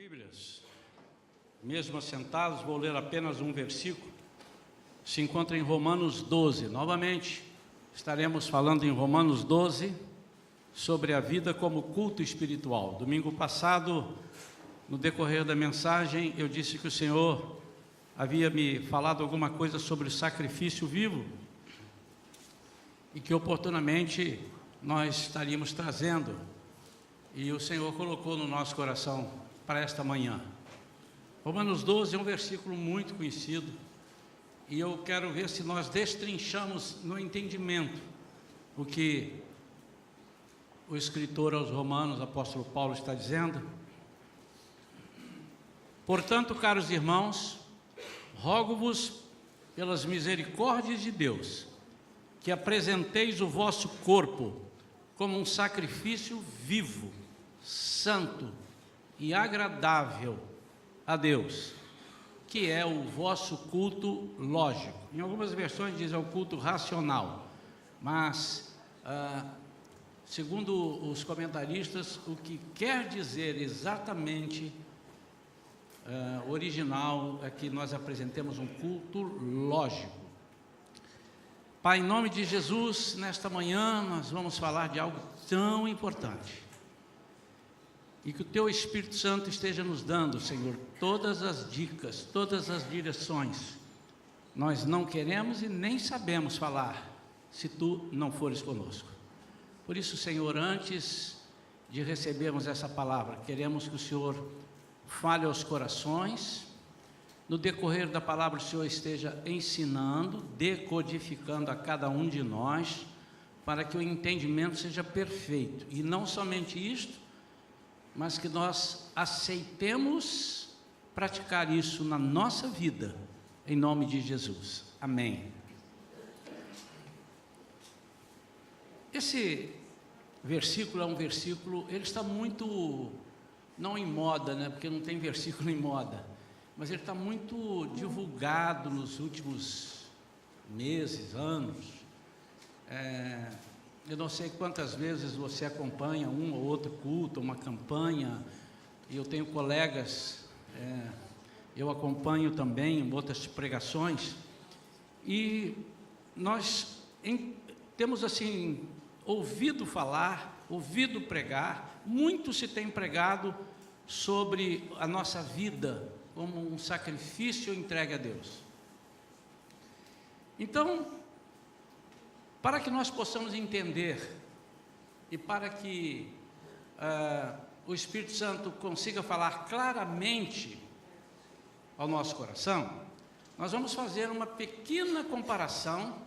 Bíblias, mesmo assentados, vou ler apenas um versículo. Se encontra em Romanos 12. Novamente, estaremos falando em Romanos 12 sobre a vida como culto espiritual. Domingo passado, no decorrer da mensagem, eu disse que o Senhor havia me falado alguma coisa sobre o sacrifício vivo e que oportunamente nós estaríamos trazendo, e o Senhor colocou no nosso coração para esta manhã. Romanos 12 é um versículo muito conhecido, e eu quero ver se nós destrinchamos no entendimento o que o escritor aos Romanos, apóstolo Paulo, está dizendo. Portanto, caros irmãos, rogo-vos pelas misericórdias de Deus, que apresenteis o vosso corpo como um sacrifício vivo, santo e agradável a Deus, que é o vosso culto lógico. Em algumas versões diz é o culto racional, mas segundo os comentaristas, o que quer dizer exatamente original é que nós apresentemos um culto lógico. Pai, em nome de Jesus, nesta manhã nós vamos falar de algo tão importante, e que o Teu Espírito Santo esteja nos dando, Senhor, todas as dicas, todas as direções. Nós não queremos e nem sabemos falar se Tu não fores conosco. Por isso, Senhor, antes de recebermos essa palavra, queremos que o Senhor fale aos corações. No decorrer da palavra, o Senhor esteja ensinando, decodificando a cada um de nós, para que o entendimento seja perfeito. E não somente isto, mas que nós aceitemos praticar isso na nossa vida, em nome de Jesus. Amém. Esse versículo é um versículo, ele está muito, não em moda, né? Porque não tem versículo em moda, mas ele está muito divulgado nos últimos meses, anos. Eu não sei quantas vezes você acompanha um ou outro culto, uma campanha, e eu tenho colegas, eu acompanho também outras pregações, e nós temos assim, ouvido falar, ouvido pregar, muito se tem pregado sobre a nossa vida como um sacrifício entregue a Deus. Então, para que nós possamos entender e para que o Espírito Santo consiga falar claramente ao nosso coração, nós vamos fazer uma pequena comparação.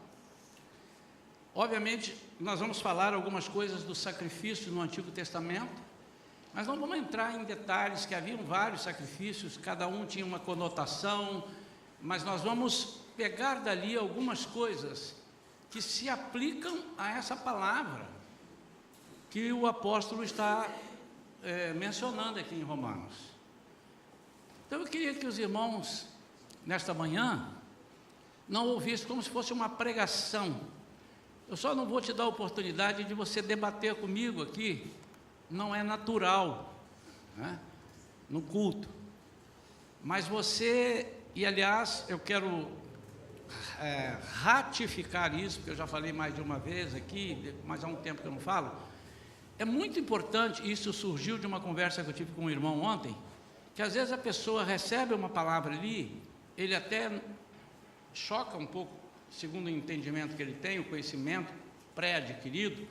Obviamente, nós vamos falar algumas coisas do sacrifício no Antigo Testamento, mas não vamos entrar em detalhes, que haviam vários sacrifícios, cada um tinha uma conotação, mas nós vamos pegar dali algumas coisas que se aplicam a essa palavra que o apóstolo está mencionando aqui em Romanos. Então eu queria que os irmãos, nesta manhã, não ouvissem como se fosse uma pregação. Eu só não vou te dar a oportunidade de você debater comigo aqui, não é natural, né, no culto. Mas você, e aliás, eu quero ratificar isso, porque eu já falei mais de uma vez aqui, mas há um tempo que eu não falo. É muito importante, isso surgiu de uma conversa que eu tive com um irmão ontem, que às vezes a pessoa recebe uma palavra ali, ele até choca um pouco, segundo o entendimento que ele tem, o conhecimento pré-adquirido,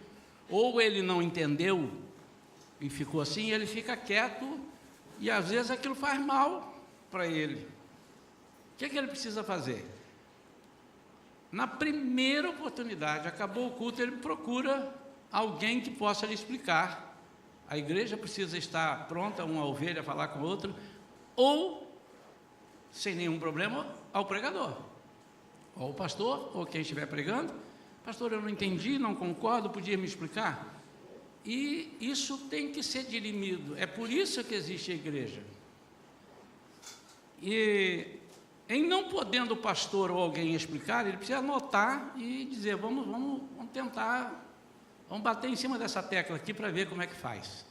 ou ele não entendeu e ficou assim, ele fica quieto, e às vezes aquilo faz mal para ele. O que ele precisa fazer? Na primeira oportunidade, acabou o culto, ele procura alguém que possa lhe explicar. A igreja precisa estar pronta, uma ovelha a falar com outra, ou, sem nenhum problema, ao pregador, ou ao pastor, ou quem estiver pregando. Pastor, eu não entendi, não concordo, podia me explicar? E isso tem que ser dirimido, é por isso que existe a igreja. E em não podendo o pastor ou alguém explicar, ele precisa anotar e dizer, vamos tentar, vamos bater em cima dessa tecla aqui para ver como é que faz.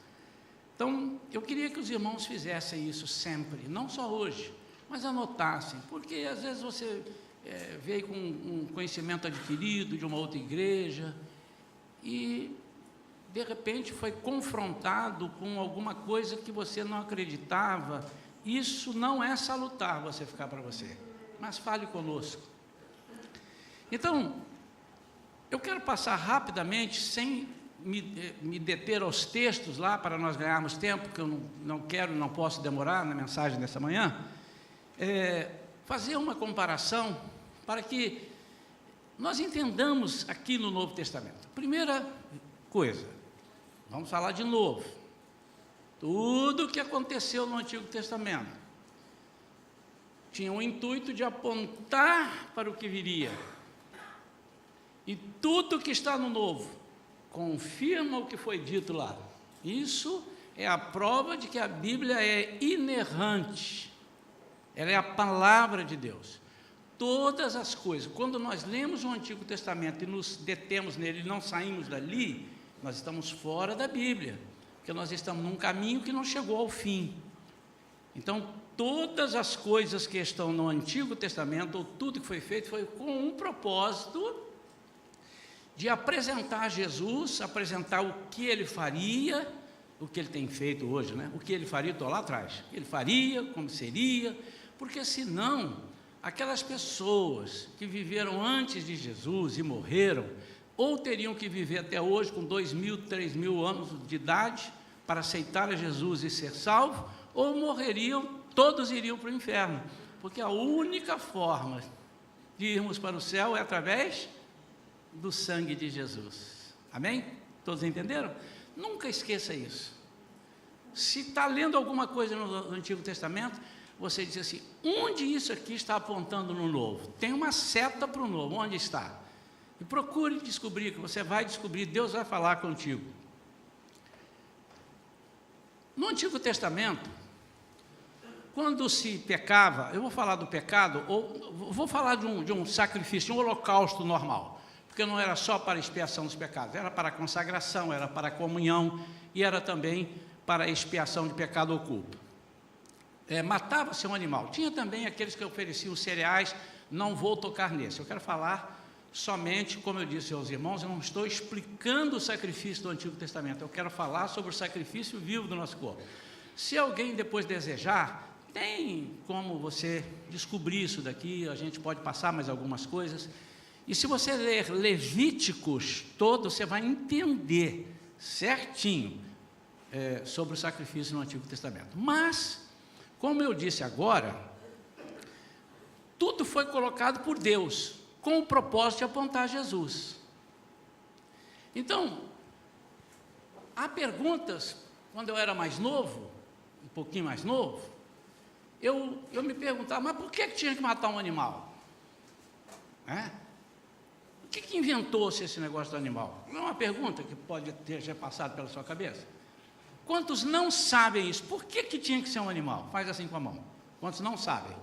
Então, eu queria que os irmãos fizessem isso sempre, não só hoje, mas anotassem, porque às vezes você veio com um conhecimento adquirido de uma outra igreja e, de repente, foi confrontado com alguma coisa que você não acreditava. Isso não é salutar você ficar para você, mas fale conosco. Então, eu quero passar rapidamente, sem me deter aos textos lá, para nós ganharmos tempo, que eu não posso demorar na mensagem dessa manhã, fazer uma comparação para que nós entendamos aqui no Novo Testamento. Primeira coisa, vamos falar de novo. Tudo o que aconteceu no Antigo Testamento tinha o intuito de apontar para o que viria. E tudo que está no Novo confirma o que foi dito lá. Isso é a prova de que a Bíblia é inerrante. Ela é a palavra de Deus. Todas as coisas, quando nós lemos o Antigo Testamento e nos detemos nele e não saímos dali, nós estamos fora da Bíblia, porque nós estamos num caminho que não chegou ao fim. Então, todas as coisas que estão no Antigo Testamento, ou tudo que foi feito, foi com um propósito de apresentar Jesus, apresentar o que ele faria, o que ele tem feito hoje, né? O que ele faria, estou lá atrás, o que ele faria, como seria, porque senão, aquelas pessoas que viveram antes de Jesus e morreram, ou teriam que viver até hoje com 2.000, 3.000 anos de idade, para aceitar a Jesus e ser salvo, ou morreriam, todos iriam para o inferno, porque a única forma de irmos para o céu é através do sangue de Jesus. Amém? Todos entenderam? Nunca esqueça isso. Se está lendo alguma coisa no Antigo Testamento, você diz assim, onde isso aqui está apontando no Novo? Tem uma seta para o Novo, onde está? E procure descobrir, que você vai descobrir, Deus vai falar contigo. No Antigo Testamento, quando se pecava, eu vou falar do pecado, ou vou falar de um sacrifício, um holocausto normal, porque não era só para a expiação dos pecados, era para a consagração, era para a comunhão, e era também para a expiação de pecado ou culpa. Matava-se um animal. Tinha também aqueles que ofereciam cereais, não vou tocar nesse. Eu quero falar somente, como eu disse aos irmãos, eu não estou explicando o sacrifício do Antigo Testamento, eu quero falar sobre o sacrifício vivo do nosso corpo. Se alguém depois desejar, tem como você descobrir isso daqui, a gente pode passar mais algumas coisas. E se você ler Levíticos todo, você vai entender certinho sobre o sacrifício no Antigo Testamento. Mas, como eu disse agora, tudo foi colocado por Deus, com o propósito de apontar Jesus. Então, há perguntas, quando eu era mais novo, um pouquinho mais novo, eu me perguntava, mas por que tinha que matar um animal? O que inventou-se esse negócio do animal? Não é uma pergunta que pode ter já passado pela sua cabeça? Quantos não sabem isso? Por que tinha que ser um animal? Faz assim com a mão. Quantos não sabem?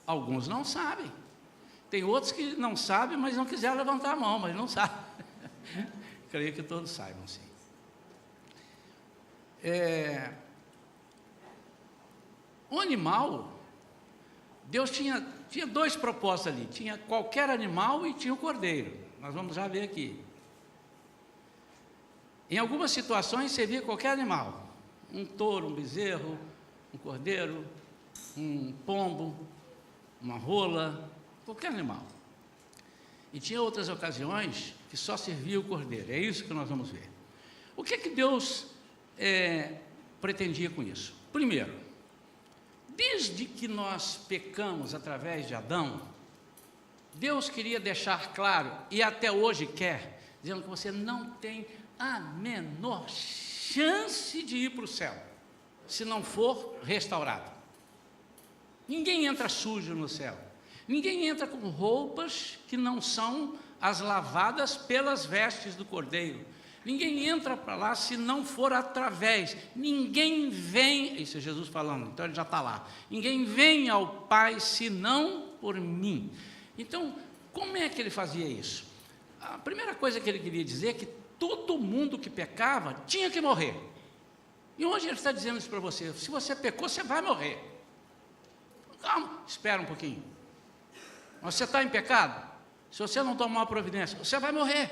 Alguns não sabem. Tem outros que não sabem, mas não quiseram levantar a mão, mas não sabem. Creio que todos saibam, sim. O animal, Deus tinha dois propósitos ali. Tinha qualquer animal e tinha o cordeiro. Nós vamos já ver aqui. Em algumas situações servia qualquer animal. Um touro, um bezerro, um cordeiro, um pombo, uma rola, qualquer animal. E tinha outras ocasiões que só servia o cordeiro. É isso que nós vamos ver. O que Deus pretendia com isso? Primeiro, desde que nós pecamos através de Adão, Deus queria deixar claro, e até hoje quer, dizendo que você não tem a menor chance de ir para o céu, se não for restaurado. Ninguém entra sujo no céu. Ninguém entra com roupas que não são as lavadas pelas vestes do Cordeiro. Ninguém entra para lá se não for através. Ninguém vem, isso é Jesus falando, então ele já está lá. Ninguém vem ao Pai senão por mim. Então, como é que ele fazia isso? A primeira coisa que ele queria dizer é que todo mundo que pecava tinha que morrer. E hoje ele está dizendo isso para você: se você pecou, você vai morrer. Calma, espera um pouquinho. Você está em pecado? Se você não tomar uma providência, você vai morrer.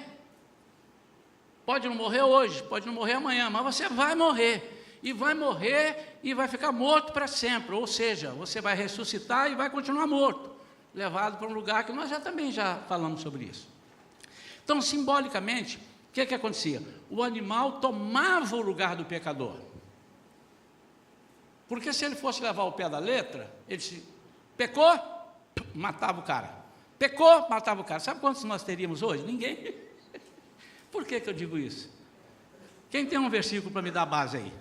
Pode não morrer hoje, pode não morrer amanhã, mas você vai morrer. E vai morrer e vai ficar morto para sempre. Ou seja, você vai ressuscitar e vai continuar morto, levado para um lugar que nós também já falamos sobre isso. Então, simbolicamente, o que acontecia? O animal tomava o lugar do pecador. Porque se ele fosse levar o pé da letra, ele se pecou, matava o cara. Pecou, matava o cara. Sabe quantos nós teríamos hoje? Ninguém. Por que eu digo isso? Quem tem um versículo para me dar base aí?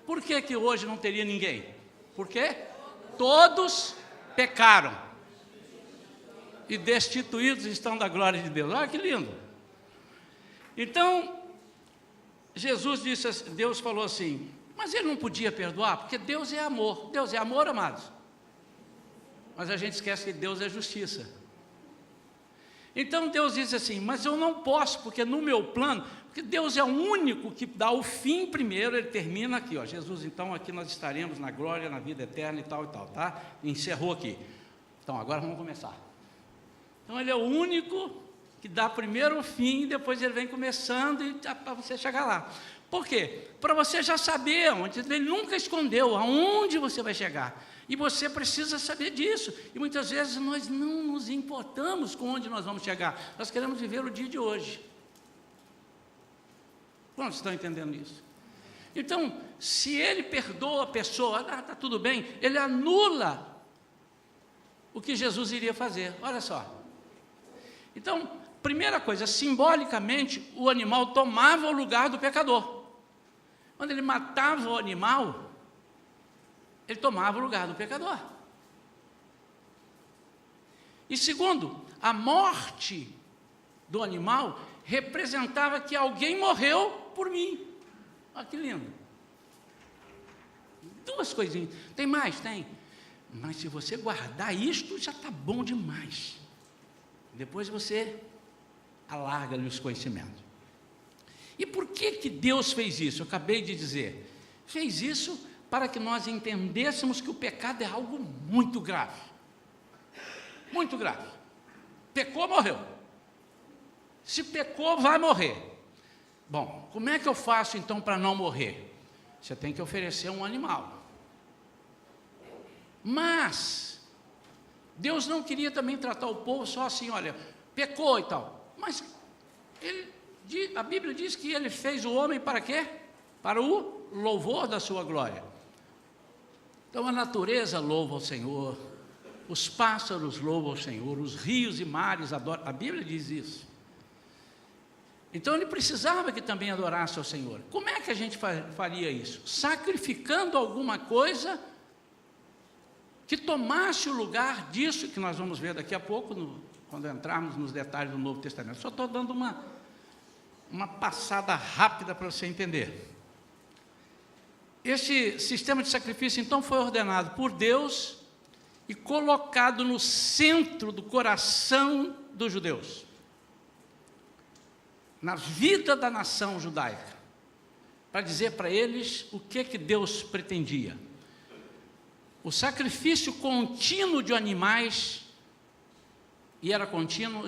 Por que hoje não teria ninguém? Porque todos pecaram e destituídos estão da glória de Deus. Olha que lindo. Então, Jesus disse, Deus falou assim, mas ele não podia perdoar, porque Deus é amor. Deus é amor, amados. Mas a gente esquece que Deus é justiça. Então Deus diz assim, mas eu não posso, porque no meu plano, porque Deus é o único que dá o fim primeiro, ele termina aqui, ó, Jesus, então aqui nós estaremos na glória, na vida eterna e tal, tá? Encerrou aqui. Então agora vamos começar. Então ele é o único que dá primeiro o fim, depois ele vem começando e para você chegar lá. Por quê? Para você já saber onde, ele nunca escondeu aonde você vai chegar. E você precisa saber disso. E muitas vezes nós não nos importamos com onde nós vamos chegar. Nós queremos viver o dia de hoje. Quantos estão entendendo isso? Então, se ele perdoa a pessoa, está tudo bem, ele anula o que Jesus iria fazer. Olha só. Então, primeira coisa, simbolicamente, o animal tomava o lugar do pecador. Quando ele matava o animal, ele tomava o lugar do pecador. E segundo, a morte do animal representava que alguém morreu por mim. Olha que lindo. Duas coisinhas. Tem mais? Tem. Mas se você guardar isto, já está bom demais. Depois você alarga-lhe os conhecimentos. E por que Deus fez isso? Eu acabei de dizer. Fez isso para que nós entendêssemos que o pecado é algo muito grave. Muito grave. Pecou, morreu. Se pecou, vai morrer. Bom, como é que eu faço então para não morrer? Você tem que oferecer um animal. Mas Deus não queria também tratar o povo só assim, olha, pecou e tal. Mas a Bíblia diz que ele fez o homem para quê? Para o louvor da sua glória. Então a natureza louva ao Senhor, os pássaros louvam ao Senhor, os rios e mares adoram, a Bíblia diz isso. Então ele precisava que também adorasse ao Senhor. Como é que a gente faria isso? Sacrificando alguma coisa que tomasse o lugar disso, que nós vamos ver daqui a pouco, quando entrarmos nos detalhes do Novo Testamento. Só estou dando uma passada rápida para você entender. Esse sistema de sacrifício, então, foi ordenado por Deus e colocado no centro do coração dos judeus, na vida da nação judaica, para dizer para eles o que Deus pretendia. O sacrifício contínuo de animais, e era contínuo,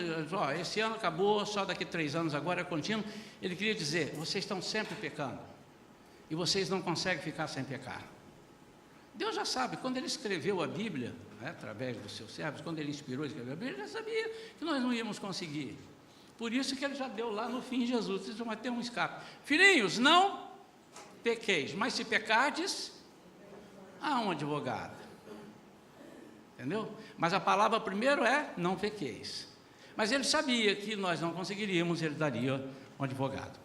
esse ano acabou, só daqui 3 anos agora é contínuo. Ele queria dizer, vocês estão sempre pecando, e vocês não conseguem ficar sem pecar. Deus já sabe, quando ele escreveu a Bíblia, através dos seus servos, quando ele inspirou e escreveu a Bíblia, ele já sabia que nós não íamos conseguir. Por isso que ele já deu lá no fim Jesus, vocês vão ter um escape. Filhinhos, não pequeis, mas se pecardes, há um advogado. Entendeu? Mas a palavra primeiro é, não pequeis. Mas ele sabia que nós não conseguiríamos, ele daria um advogado.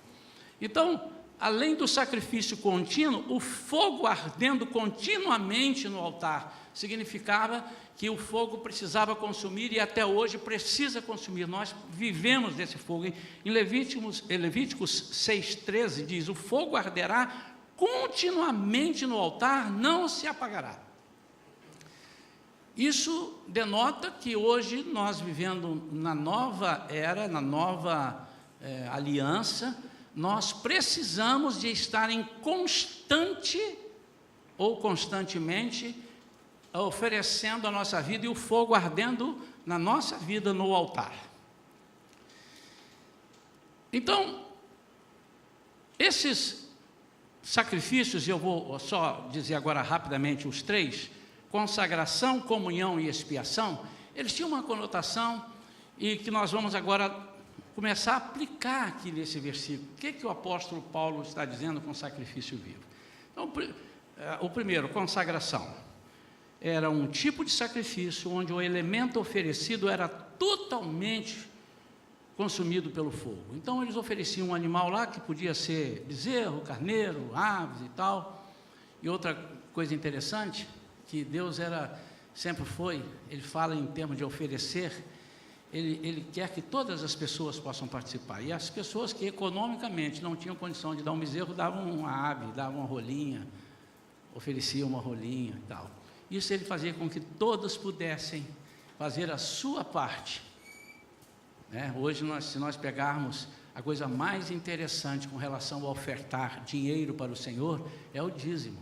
Então, além do sacrifício contínuo, o fogo ardendo continuamente no altar significava que o fogo precisava consumir, e até hoje precisa consumir. Nós vivemos desse fogo. Em Levíticos 6,13 diz, o fogo arderá continuamente no altar, não se apagará. Isso denota que hoje nós vivendo na nova era, na nova aliança, nós precisamos de estar em constante ou constantemente oferecendo a nossa vida e o fogo ardendo na nossa vida no altar. Então, esses sacrifícios, eu vou só dizer agora rapidamente os 3, consagração, comunhão e expiação, eles tinham uma conotação e que nós vamos agora começar a aplicar aqui nesse versículo. O que o apóstolo Paulo está dizendo com sacrifício vivo? Então, o primeiro, consagração. Era um tipo de sacrifício onde o elemento oferecido era totalmente consumido pelo fogo. Então, eles ofereciam um animal lá, que podia ser bezerro, carneiro, aves e tal. E outra coisa interessante, que Deus sempre foi, ele fala em termos de oferecer, ele quer que todas as pessoas possam participar. E as pessoas que economicamente não tinham condição de dar um bezerro, davam uma ave, davam uma rolinha, ofereciam uma rolinha e tal. Isso ele fazia com que todos pudessem fazer a sua parte. Hoje, se nós pegarmos a coisa mais interessante com relação a ofertar dinheiro para o Senhor, é o dízimo.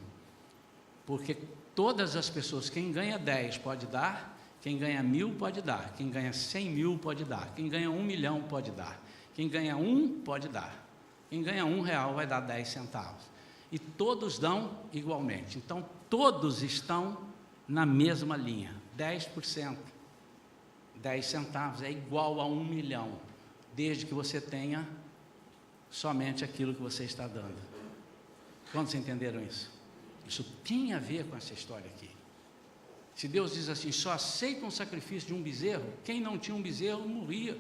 Porque todas as pessoas, quem ganha 10 pode dar, quem ganha 1.000 pode dar, quem ganha 100.000 pode dar, quem ganha 1 milhão pode dar, quem ganha 1 pode dar, quem ganha R$1 vai dar 10 centavos. E todos dão igualmente. Então, todos estão na mesma linha, 10%. 10 centavos é igual a 1 milhão, desde que você tenha somente aquilo que você está dando. Quantos entenderam isso? Isso tem a ver com essa história aqui. Se Deus diz assim, só aceita um sacrifício de um bezerro, quem não tinha um bezerro morria.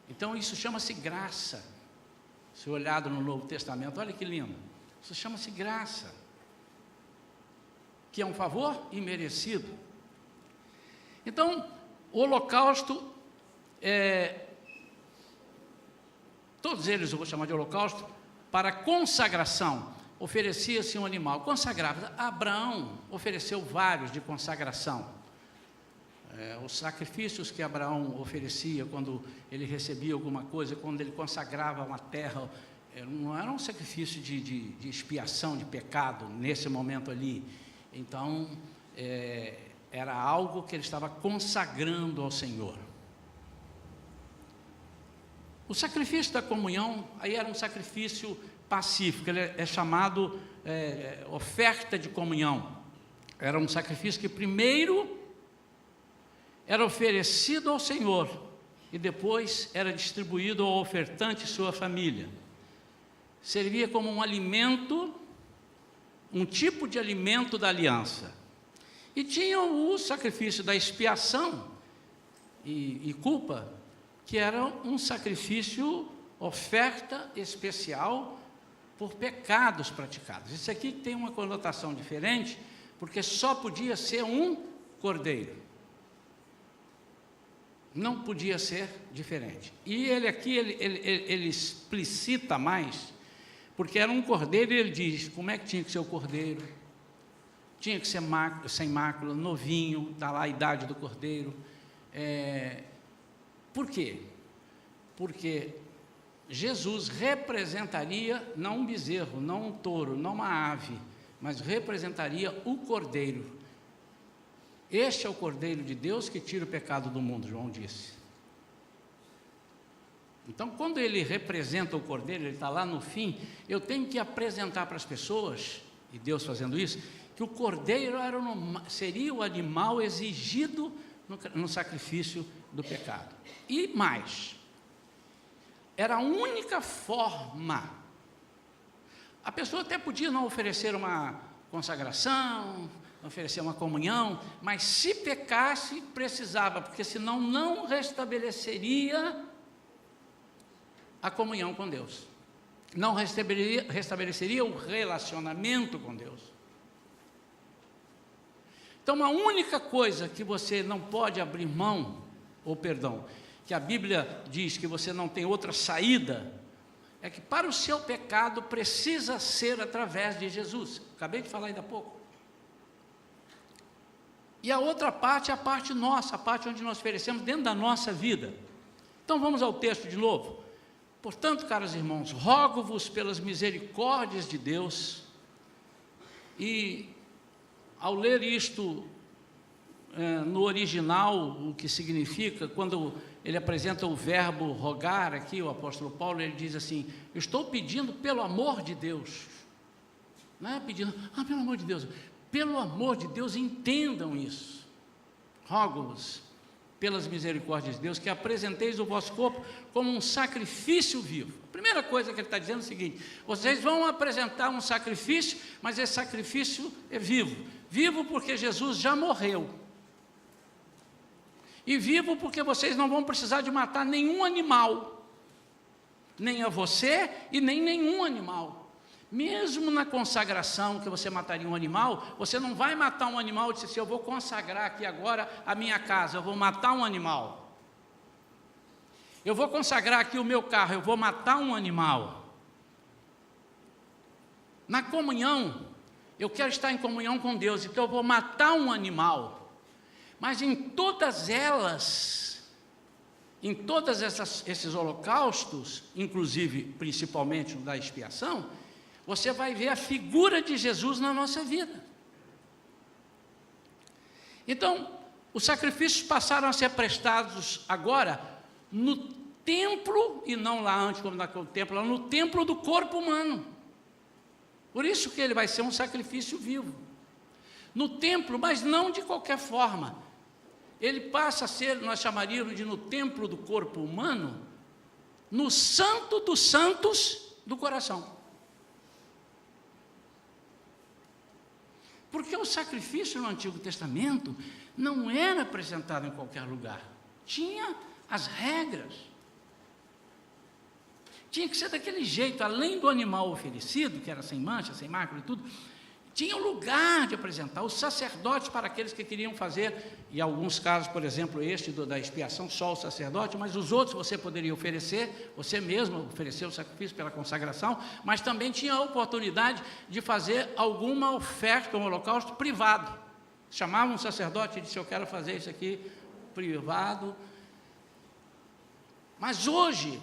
Então isso chama-se graça. Se olhado no Novo Testamento, olha que lindo, isso chama-se graça, que é um favor imerecido. Então, o holocausto, todos eles eu vou chamar de holocausto, para consagração, oferecia-se um animal, consagrava. Abraão ofereceu vários de consagração. Os sacrifícios que Abraão oferecia quando ele recebia alguma coisa, quando ele consagrava uma terra, não era um sacrifício de expiação de pecado nesse momento ali. Então, era algo que ele estava consagrando ao Senhor. O sacrifício da comunhão, aí era um sacrifício pacífico, ele é chamado oferta de comunhão. Era um sacrifício que primeiro era oferecido ao Senhor e depois era distribuído ao ofertante e sua família. Servia como um alimento, um tipo de alimento da aliança. E tinha o sacrifício da expiação e culpa, que era um sacrifício, oferta especial por pecados praticados. Isso aqui tem uma conotação diferente, porque só podia ser um cordeiro. Não podia ser diferente. E ele aqui, ele explicita mais, porque era um cordeiro, e ele diz como é que tinha que ser o cordeiro. Tinha que ser sem mácula, novinho, está lá a idade do cordeiro. Por quê? Porque Jesus representaria, não um bezerro, não um touro, não uma ave, mas representaria o cordeiro. Este é o cordeiro de Deus que tira o pecado do mundo, João disse. Então, quando ele representa o cordeiro, ele está lá no fim, eu tenho que apresentar para as pessoas, e Deus fazendo isso, que o cordeiro seria o animal exigido no sacrifício do pecado. E mais, era a única forma. A pessoa até podia não oferecer uma consagração, oferecer uma comunhão, mas se pecasse, precisava, porque senão não restabeleceria a comunhão com Deus. Não restabeleceria o relacionamento com Deus. Então, a única coisa que você não pode abrir mão, que a Bíblia diz que você não tem outra saída, é que para o seu pecado precisa ser através de Jesus. Acabei de falar ainda há pouco. E a outra parte é a parte nossa, a parte onde nós oferecemos dentro da nossa vida. Então, vamos ao texto de novo. Portanto, caros irmãos, rogo-vos pelas misericórdias de Deus, e ao ler isto no original, o que significa, quando ele apresenta o verbo rogar aqui, o apóstolo Paulo, ele diz assim: eu estou pedindo pelo amor de Deus, não é pedindo, pelo amor de Deus, pelo amor de Deus, entendam isso, rogo-vos pelas misericórdias de Deus, que apresenteis o vosso corpo como um sacrifício vivo. A primeira coisa que ele está dizendo é o seguinte: vocês vão apresentar um sacrifício, mas esse sacrifício é vivo. Vivo porque Jesus já morreu. E vivo porque vocês não vão precisar de matar nenhum animal. Nem a você e nem nenhum animal. Mesmo na consagração, que você mataria um animal, você não vai matar um animal e dizer assim: eu vou consagrar aqui agora a minha casa, eu vou matar um animal. Eu vou consagrar aqui o meu carro, eu vou matar um animal. Na comunhão, eu quero estar em comunhão com Deus, então eu vou matar um animal. Mas em todas elas, em todos esses holocaustos, inclusive, principalmente o da expiação, você vai ver a figura de Jesus na nossa vida. Então, os sacrifícios passaram a ser prestados agora no templo, e não lá antes como naquele templo, lá no templo do corpo humano. Por isso que ele vai ser um sacrifício vivo. No templo, mas não de qualquer forma. Ele passa a ser, nós chamaríamos de no templo do corpo humano, no santo dos santos do coração. Porque o sacrifício no Antigo Testamento não era apresentado em qualquer lugar. Tinha as regras. Tinha que ser daquele jeito, além do animal oferecido, que era sem mancha, sem mácula e tudo, tinha um lugar de apresentar. Os sacerdotes, para aqueles que queriam fazer, e alguns casos, por exemplo, este da expiação, só o sacerdote, mas os outros você poderia oferecer, você mesmo oferecer o sacrifício pela consagração, mas também tinha a oportunidade de fazer alguma oferta, um holocausto privado. Chamava um sacerdote e disse: eu quero fazer isso aqui privado. Mas hoje,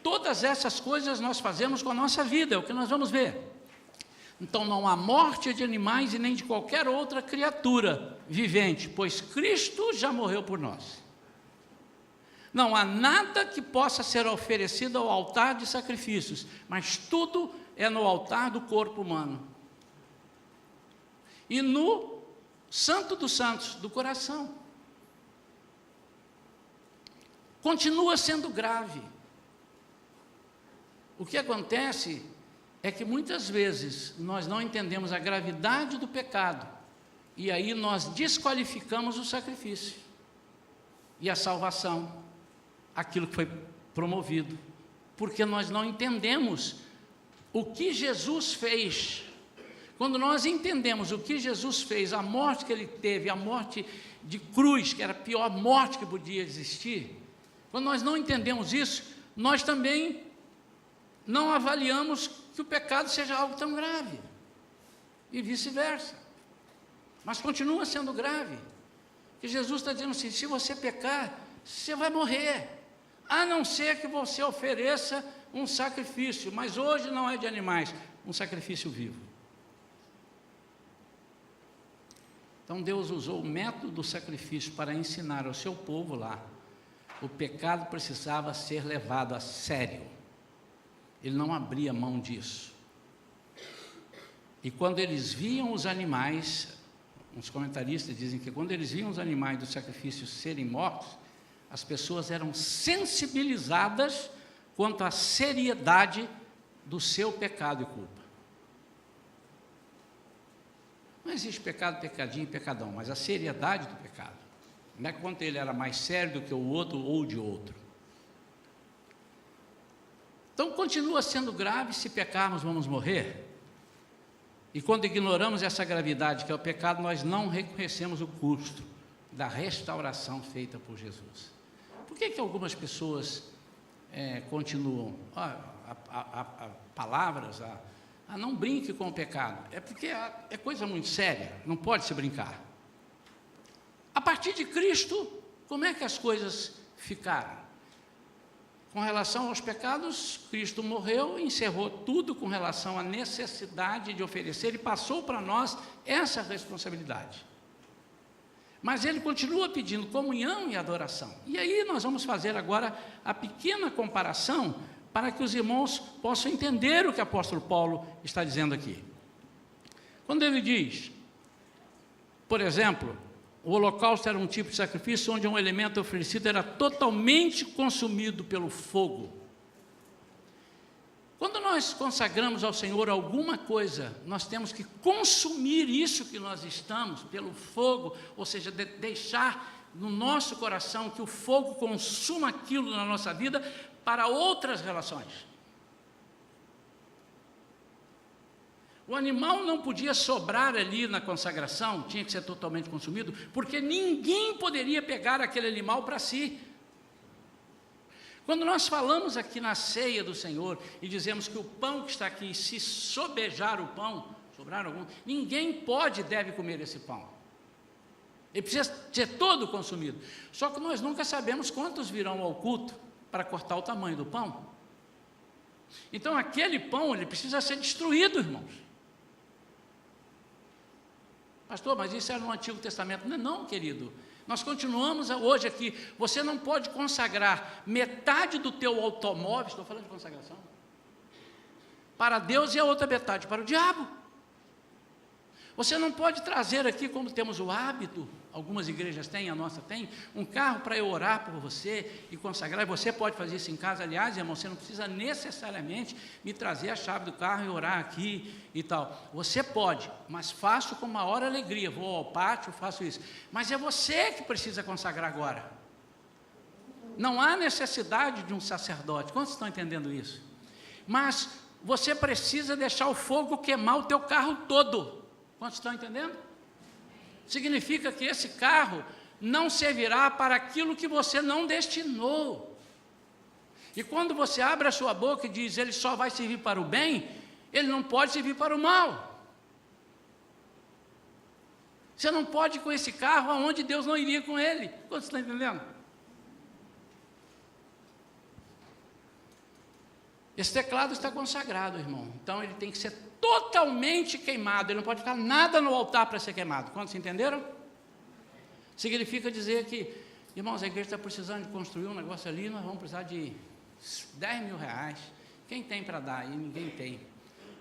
todas essas coisas nós fazemos com a nossa vida, é o que nós vamos ver. Então não há morte de animais e nem de qualquer outra criatura vivente, pois Cristo já morreu por nós. Não há nada que possa ser oferecido ao altar de sacrifícios, mas tudo é no altar do corpo humano. E no Santo dos Santos do coração. Continua sendo grave. O que acontece é que muitas vezes nós não entendemos a gravidade do pecado, e aí nós desqualificamos o sacrifício e a salvação, aquilo que foi promovido, porque nós não entendemos o que Jesus fez. Quando nós entendemos o que Jesus fez, a morte que ele teve, a morte de cruz, que era a pior morte que podia existir, quando nós não entendemos isso, nós também não avaliamos que o pecado seja algo tão grave, e vice-versa. Mas continua sendo grave, que Jesus está dizendo assim: se você pecar, você vai morrer, a não ser que você ofereça um sacrifício, mas hoje não é de animais, um sacrifício vivo. Então Deus usou o método do sacrifício para ensinar ao seu povo lá, o pecado precisava ser levado a sério. Ele não abria mão disso. E quando eles viam os animais, uns comentaristas dizem que quando eles viam os animais do sacrifício serem mortos, as pessoas eram sensibilizadas quanto à seriedade do seu pecado e culpa. Não existe pecado, pecadinho e pecadão, mas a seriedade do pecado. Não é quanto ele era mais sério do que o outro ou de outro. Então continua sendo grave: se pecarmos vamos morrer. E quando ignoramos essa gravidade que é o pecado, nós não reconhecemos o custo da restauração feita por Jesus. Por que algumas pessoas continuam palavras, não brinque com o pecado? É porque é coisa muito séria, não pode se brincar. A partir de Cristo, como é que as coisas ficaram? Com relação aos pecados, Cristo morreu, encerrou tudo com relação à necessidade de oferecer e passou para nós essa responsabilidade. Mas Ele continua pedindo comunhão e adoração. E aí nós vamos fazer agora a pequena comparação para que os irmãos possam entender o que o apóstolo Paulo está dizendo aqui. Quando ele diz, por exemplo, o holocausto era um tipo de sacrifício onde um elemento oferecido era totalmente consumido pelo fogo. Quando nós consagramos ao Senhor alguma coisa, nós temos que consumir isso que nós estamos pelo fogo, ou seja, deixar no nosso coração que o fogo consuma aquilo na nossa vida para outras relações. O animal não podia sobrar ali na consagração, tinha que ser totalmente consumido, porque ninguém poderia pegar aquele animal para si. Quando nós falamos aqui na ceia do Senhor e dizemos que o pão que está aqui, se sobejar o pão, sobrar algum, ninguém pode e deve comer esse pão. Ele precisa ser todo consumido. Só que nós nunca sabemos quantos virão ao culto para cortar o tamanho do pão. Então aquele pão, ele precisa ser destruído, irmãos. Pastor, mas isso era no Antigo Testamento. Não, querido. Nós continuamos hoje aqui. Você não pode consagrar metade do teu automóvel, estou falando de consagração, para Deus e a outra metade para o diabo. Você não pode trazer aqui, como temos o hábito, algumas igrejas têm, a nossa tem, um carro para eu orar por você e consagrar, e você pode fazer isso em casa. Aliás, irmão, você não precisa necessariamente me trazer a chave do carro e orar aqui e tal. Você pode, mas faço com maior alegria, vou ao pátio, faço isso. Mas é você que precisa consagrar agora. Não há necessidade de um sacerdote. Quantos estão entendendo isso? Mas você precisa deixar o fogo queimar o teu carro todo. Quantos estão entendendo? Significa que esse carro não servirá para aquilo que você não destinou. E quando você abre a sua boca e diz, ele só vai servir para o bem, ele não pode servir para o mal. Você não pode ir com esse carro aonde Deus não iria com ele. Quantos estão entendendo? Esse teclado está consagrado, irmão. Então ele tem que ser totalmente queimado. Ele não pode ficar nada no altar para ser queimado. Quantos entenderam? Significa dizer que, irmãos, a igreja está precisando de construir um negócio ali, nós vamos precisar de 10 mil reais. Quem tem para dar? E ninguém tem.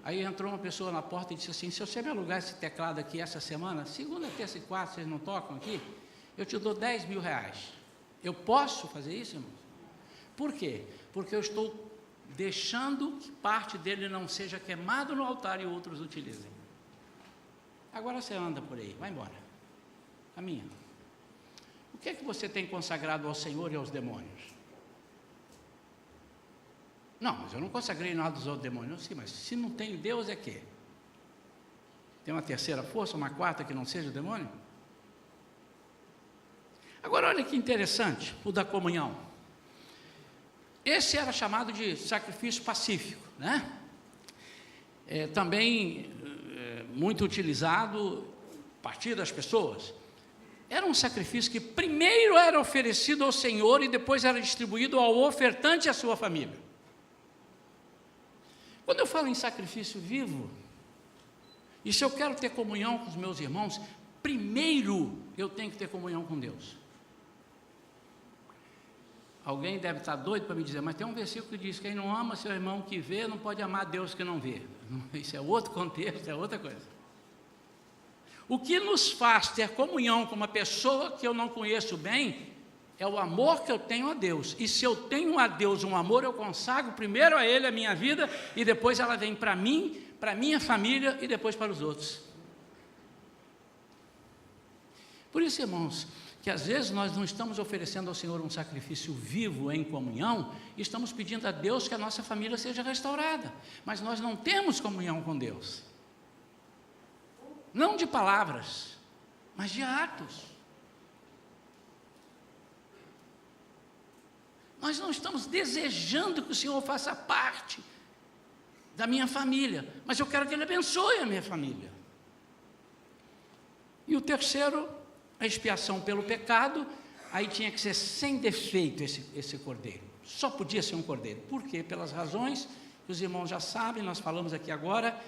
Aí entrou uma pessoa na porta e disse assim, se você me alugar esse teclado aqui essa semana, segunda, terça e quarta, vocês não tocam aqui, eu te dou 10 mil reais. Eu posso fazer isso, irmãos? Por quê? Porque eu estou deixando que parte dele não seja queimado no altar e outros utilizem. Agora você anda por aí, vai embora, caminha. O que é que você tem consagrado ao Senhor e aos demônios? Não, mas eu não consagrei nada aos demônios. Sim, mas se não tem Deus é quê? Tem uma terceira força, uma quarta que não seja o demônio? Agora olha que interessante, o da comunhão. Esse era chamado de sacrifício pacífico, né? Também muito utilizado a partir das pessoas. Era um sacrifício que primeiro era oferecido ao Senhor e depois era distribuído ao ofertante e à sua família. Quando eu falo em sacrifício vivo, e se eu quero ter comunhão com os meus irmãos, primeiro eu tenho que ter comunhão com Deus. Alguém deve estar doido para me dizer, mas tem um versículo que diz, quem não ama seu irmão que vê, não pode amar Deus que não vê. Isso é outro contexto, é outra coisa. O que nos faz ter comunhão com uma pessoa que eu não conheço bem, é o amor que eu tenho a Deus. E se eu tenho a Deus um amor, eu consagro primeiro a Ele a minha vida, e depois ela vem para mim, para a minha família, e depois para os outros. Por isso, irmãos, que às vezes nós não estamos oferecendo ao Senhor um sacrifício vivo em comunhão, e estamos pedindo a Deus que a nossa família seja restaurada, mas nós não temos comunhão com Deus, não de palavras, mas de atos. Nós não estamos desejando que o Senhor faça parte da minha família, mas eu quero que Ele abençoe a minha família. E o terceiro, a expiação pelo pecado, aí tinha que ser sem defeito esse cordeiro. só podia ser um cordeiro. Por quê? Pelas razões que os irmãos já sabem, nós falamos aqui agora,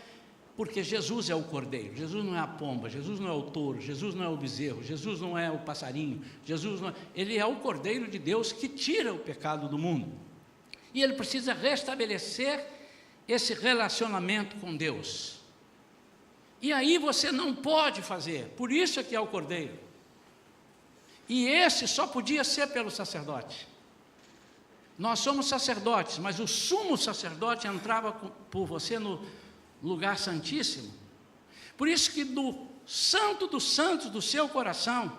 porque Jesus é o cordeiro, Jesus não é a pomba, Jesus não é o touro, Jesus não é o bezerro, Jesus não é o passarinho, ele é o cordeiro de Deus que tira o pecado do mundo. E ele precisa restabelecer esse relacionamento com Deus. E aí você não pode fazer, por isso é que é o cordeiro. E esse só podia ser pelo sacerdote. Nós somos sacerdotes, mas o sumo sacerdote entrava por você no lugar santíssimo. Por isso que do santo dos santos do seu coração,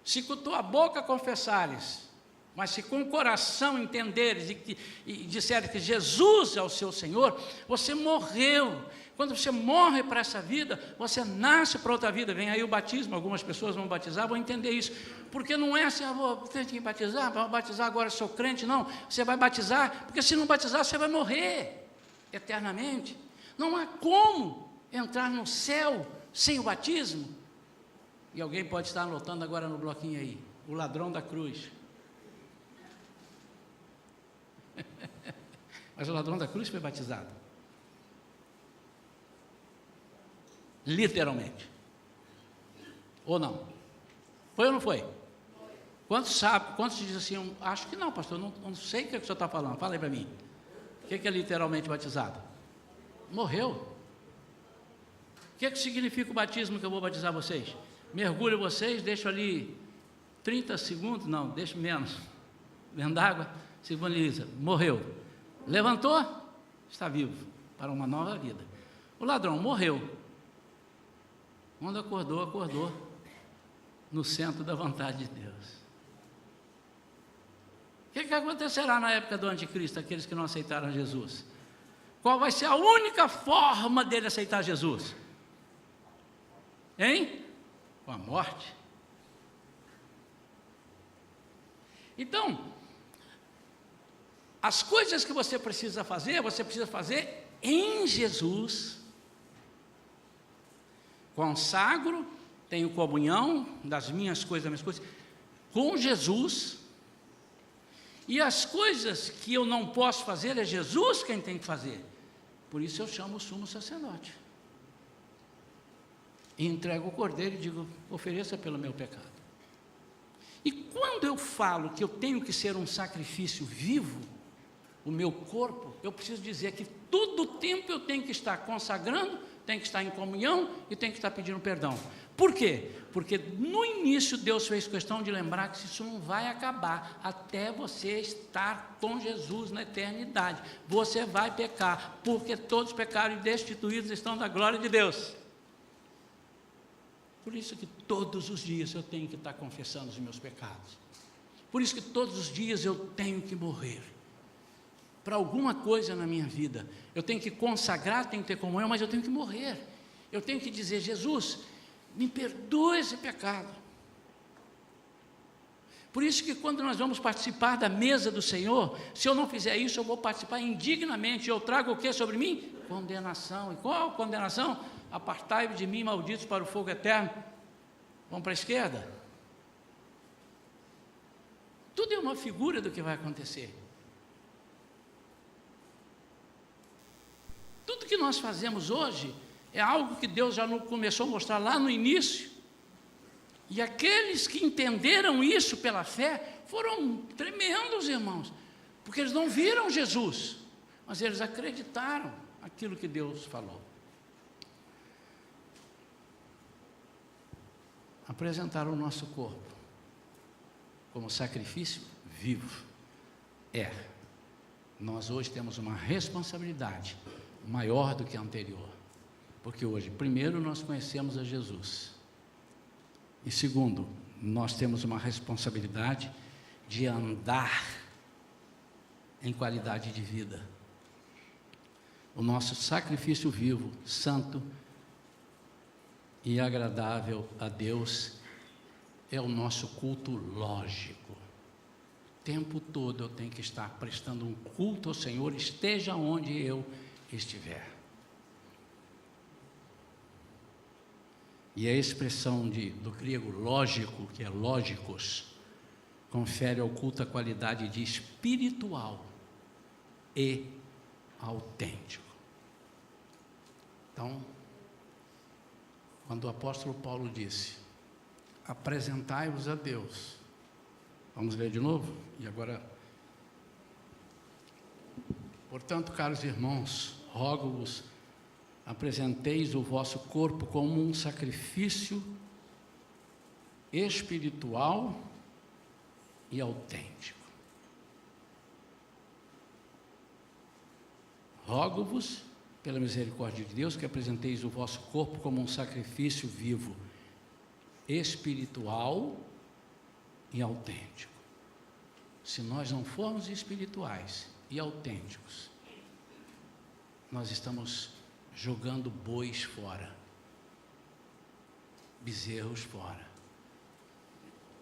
se com tua boca confessares, mas se com o coração entenderes e disseres que Jesus é o seu Senhor, você morreu. Quando você morre para essa vida, você nasce para outra vida. Vem aí o batismo, algumas pessoas vão batizar, vão entender isso. Porque não é assim, tem que batizar, vou batizar agora, sou crente. Não, você vai batizar, porque se não batizar, você vai morrer eternamente. Não há como entrar no céu sem o batismo. E alguém pode estar anotando agora no bloquinho aí, o ladrão da cruz. Mas o ladrão da cruz foi batizado. Literalmente. Ou não? Foi ou não foi? Quantos sabem? Quantos dizem assim, acho que não, pastor, não sei o que o senhor está falando, fala aí para mim. O que é literalmente batizado? Morreu. O que significa o batismo que eu vou batizar vocês? Mergulho vocês, deixo ali 30 segundos, não, deixo menos, dentro d'água, simboliza, morreu. Levantou, está vivo, para uma nova vida. O ladrão morreu. Quando acordou, acordou no centro da vontade de Deus. O que acontecerá na época do anticristo, aqueles que não aceitaram Jesus? Qual vai ser a única forma dele aceitar Jesus? Hein? Com a morte. Então, as coisas que você precisa fazer em Jesus. Consagro, tenho comunhão das minhas coisas, com Jesus. E as coisas que eu não posso fazer, é Jesus quem tem que fazer. Por isso eu chamo o sumo sacerdote. E entrego o cordeiro e digo, ofereça pelo meu pecado. E quando eu falo que eu tenho que ser um sacrifício vivo, o meu corpo, eu preciso dizer que todo o tempo eu tenho que estar consagrando, tenho que estar em comunhão e tenho que estar pedindo perdão. Por quê? Porque no início Deus fez questão de lembrar que isso não vai acabar até você estar com Jesus na eternidade. Você vai pecar, porque todos pecaram e destituídos estão da glória de Deus. Por isso que todos os dias eu tenho que estar confessando os meus pecados. Por isso que todos os dias eu tenho que morrer para alguma coisa na minha vida. Eu tenho que consagrar, tenho que ter comunhão, mas eu tenho que morrer. Eu tenho que dizer, Jesus, me perdoa esse pecado. Por isso que quando nós vamos participar da mesa do Senhor, se eu não fizer isso, eu vou participar indignamente. Eu trago o que sobre mim? Condenação. E qual condenação? Apartai-vos de mim, malditos, para o fogo eterno. Vamos para a esquerda. Tudo é uma figura do que vai acontecer. Tudo que nós fazemos hoje é algo que Deus já começou a mostrar lá no início. E aqueles que entenderam isso pela fé foram tremendos, irmãos, porque eles não viram Jesus, mas eles acreditaram aquilo que Deus falou. Apresentar o nosso corpo como sacrifício vivo. Nós hoje temos uma responsabilidade maior do que a anterior, porque hoje, primeiro, nós conhecemos a Jesus, e segundo, nós temos uma responsabilidade de andar em qualidade de vida. O nosso sacrifício vivo, santo e agradável a Deus é o nosso culto lógico. O tempo todo eu tenho que estar prestando um culto ao Senhor, esteja onde eu estiver. E a expressão do grego lógico, que é lógicos, confere ao culto a qualidade de espiritual e autêntico. Então, quando o apóstolo Paulo disse: apresentai-vos a Deus. Vamos ler de novo? E agora: portanto, caros irmãos, rogo-vos, apresenteis o vosso corpo como um sacrifício espiritual e autêntico. Rogo-vos, pela misericórdia de Deus, que apresenteis o vosso corpo como um sacrifício vivo, espiritual e autêntico. Se nós não formos espirituais e autênticos, nós estamos jogando bois fora, bezerros fora.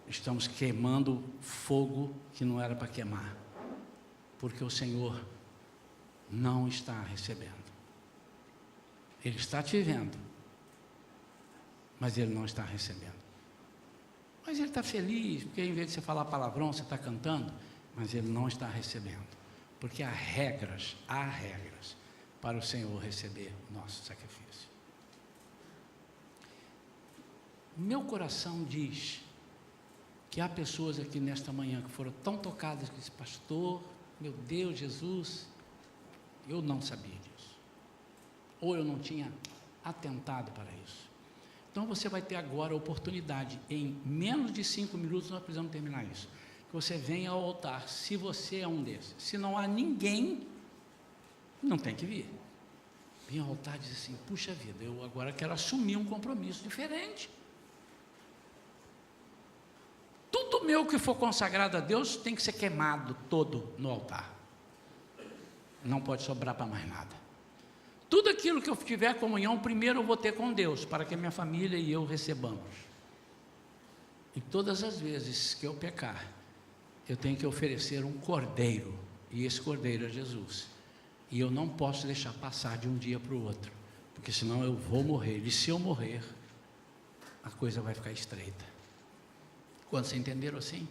Estamos queimando fogo que não era para queimar, porque o Senhor não está recebendo. Ele está te vendo, mas Ele não está recebendo. Mas Ele está feliz, porque em vez de você falar palavrão, você está cantando, mas Ele não está recebendo, porque há regras para o Senhor receber o nosso sacrifício. Meu coração diz que há pessoas aqui nesta manhã que foram tão tocadas com esse pastor, meu Deus, Jesus, eu não sabia disso, ou eu não tinha atentado para isso. Então você vai ter agora a oportunidade, em menos de 5 minutos nós precisamos terminar isso, que você venha ao altar, se você é um desses. Se não há ninguém, não tem que vir. Vem ao altar e diz assim: puxa vida, eu agora quero assumir um compromisso diferente. Tudo meu que for consagrado a Deus tem que ser queimado todo no altar. Não pode sobrar para mais nada. Tudo aquilo que eu tiver comunhão, primeiro eu vou ter com Deus, para que minha família e eu recebamos. E todas as vezes que eu pecar, eu tenho que oferecer um cordeiro, e esse cordeiro é Jesus. E eu não posso deixar passar de um dia para o outro, porque senão eu vou morrer, e se eu morrer, a coisa vai ficar estreita. Quantos entenderam assim?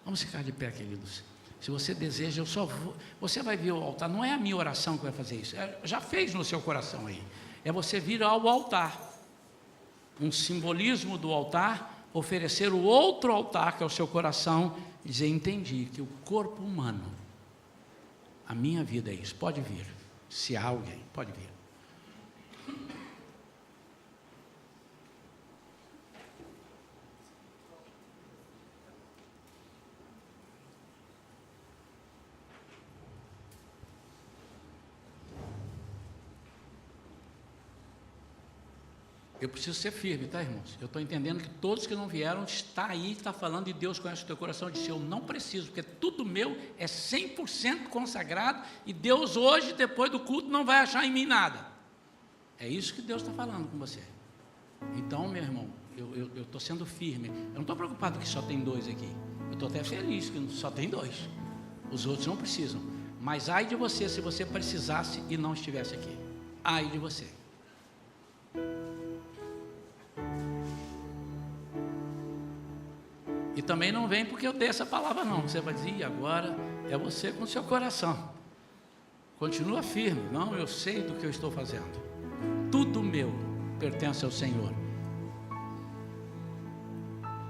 Vamos ficar de pé, queridos. Se você deseja, eu só vou. Você vai vir ao altar, não é a minha oração que vai fazer isso, já fez no seu coração aí. É você vir ao altar, um simbolismo do altar, oferecer o outro altar, que é o seu coração, e dizer: entendi que o corpo humano, a minha vida é isso. Pode vir, se há alguém, pode vir. Eu preciso ser firme, tá, irmãos? Eu estou entendendo que todos que não vieram, está aí, está falando, e Deus conhece o teu coração. Eu disse: eu não preciso, porque tudo meu é 100% consagrado, e Deus hoje, depois do culto, não vai achar em mim nada. É isso que Deus está falando com você. Então, meu irmão, eu estou sendo firme. Eu não estou preocupado que só tem 2 aqui. Eu estou até feliz que só tem 2. Os outros não precisam. Mas ai de você, se você precisasse e não estivesse aqui. Ai de você. E também não vem porque eu dei essa palavra, não. Você vai dizer: e agora é você com o seu coração. Continua firme. Não, eu sei do que eu estou fazendo. Tudo meu pertence ao Senhor.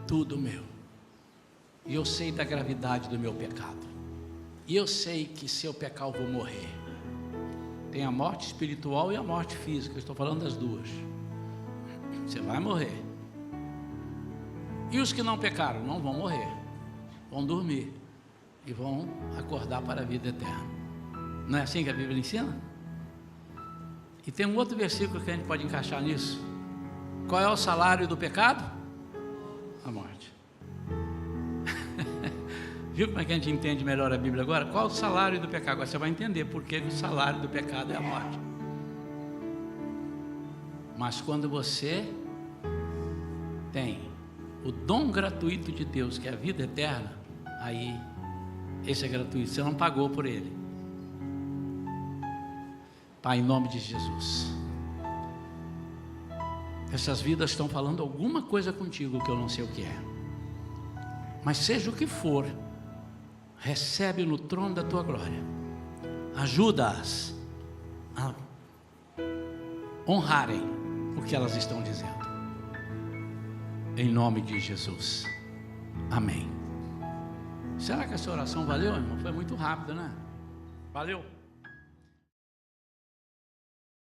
Tudo meu. E eu sei da gravidade do meu pecado. E eu sei que se eu pecar eu vou morrer. Tem a morte espiritual e a morte física. Eu estou falando das duas. Você vai morrer. E os que não pecaram não vão morrer, vão dormir e vão acordar para a vida eterna. Não é assim que a Bíblia ensina? E tem um outro versículo que a gente pode encaixar nisso. Qual é o salário do pecado? A morte. Viu como é que a gente entende melhor a Bíblia agora? Qual é o salário do pecado? Agora você vai entender por que o salário do pecado é a morte. Mas quando você tem o dom gratuito de Deus, que é a vida eterna, aí, esse é gratuito, você não pagou por ele. Pai, em nome de Jesus, essas vidas estão falando alguma coisa contigo que eu não sei o que é. mas seja o que for, recebe no trono da tua glória. Ajuda-as a honrarem o que elas estão dizendo. Em nome de Jesus. Amém. Será que essa oração valeu, irmão? Foi muito rápida, né? Valeu.